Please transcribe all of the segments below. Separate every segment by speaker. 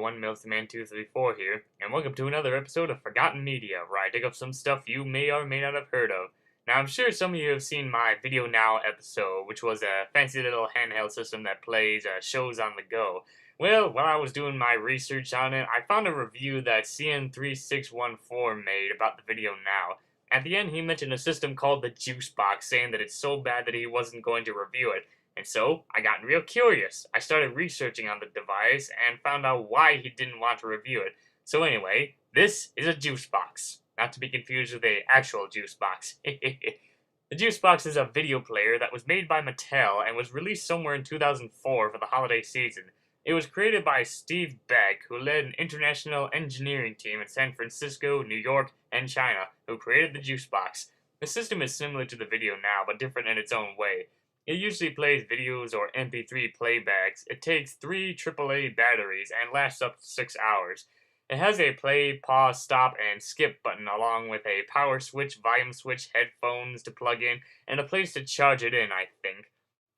Speaker 1: everyone, MiltonMan234 here, and welcome to another episode of Forgotten Media, where I dig up some stuff you may or may not have heard of. Now, I'm sure some of you have seen my VideoNow episode, which was a fancy little handheld system that plays shows on the go. Well, while I was doing my research on it, I found a review that CN3614 made about the VideoNow. At the end, he mentioned a system called the Juice Box, saying that it's so bad that he wasn't going to review it. And so, I got real curious. I started researching on the device and found out why he didn't want to review it. So anyway, this is a juice box. Not to be confused with an actual juice box. The juice box is a video player that was made by Mattel and was released somewhere in 2004 for the holiday season. It was created by Steve Beck, who led an international engineering team in San Francisco, New York, and China, who created the juice box. The system is similar to the VideoNow, but different in its own way. It usually plays videos or MP3 playbacks. It takes 3 AAA batteries and lasts up to 6 hours. It has a play, pause, stop, and skip button along with a power switch, volume switch, headphones to plug in, and a place to charge it in, I think.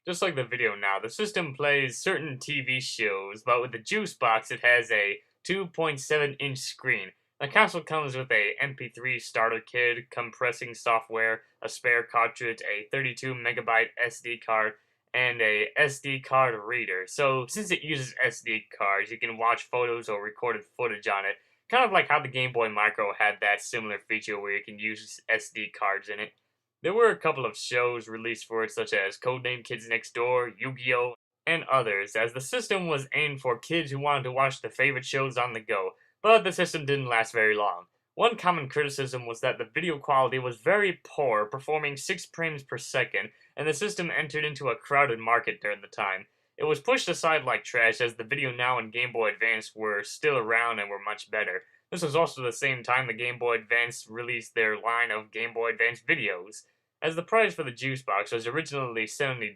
Speaker 1: Just like the VideoNow, the system plays certain TV shows, but with the Juice Box it has a 2.7-inch screen. The console comes with a MP3 starter kit, compressing software, a spare cartridge, a 32MB SD card, and a SD card reader. So since it uses SD cards, you can watch photos or recorded footage on it, kind of like how the Game Boy Micro had that similar feature where you can use SD cards in it. There were a couple of shows released for it, such as Codename Kids Next Door, Yu-Gi-Oh!, and others, as the system was aimed for kids who wanted to watch their favorite shows on the go. But the system didn't last very long. One common criticism was that the video quality was very poor, performing 6 frames per second, and the system entered into a crowded market during the time. It was pushed aside like trash, as the VideoNow and Game Boy Advance were still around and were much better. This was also the same time the Game Boy Advance released their line of Game Boy Advance videos. As the price for the juice box was originally $70,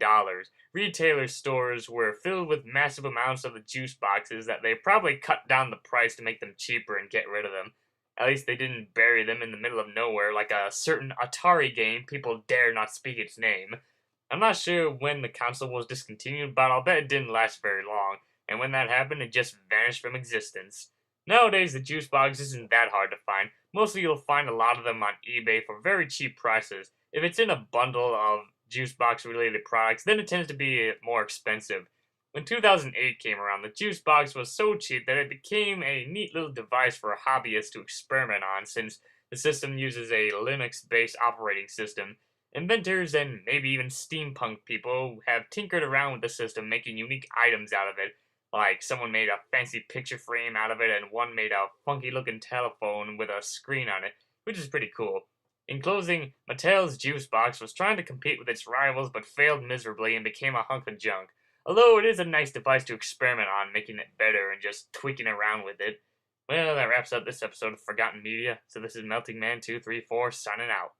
Speaker 1: retailer stores were filled with massive amounts of the juice boxes that they probably cut down the price to make them cheaper and get rid of them. At least they didn't bury them in the middle of nowhere like a certain Atari game people dare not speak its name. I'm not sure when the console was discontinued, but I'll bet it didn't last very long, and when that happened, it just vanished from existence. Nowadays, the juice box isn't that hard to find. Mostly you'll find a lot of them on eBay for very cheap prices. If it's in a bundle of juice box related products, then it tends to be more expensive. When 2008 came around, the juice box was so cheap that it became a neat little device for hobbyists to experiment on, since the system uses a Linux-based operating system. Inventors and maybe even steampunk people have tinkered around with the system, making unique items out of it. Like, someone made a fancy picture frame out of it, and one made a funky-looking telephone with a screen on it, which is pretty cool. In closing, Mattel's Juice Box was trying to compete with its rivals but failed miserably and became a hunk of junk. Although it is a nice device to experiment on, making it better and just tweaking around with it. Well, that wraps up this episode of Forgotten Media, so this is Melting Man 234 signing out.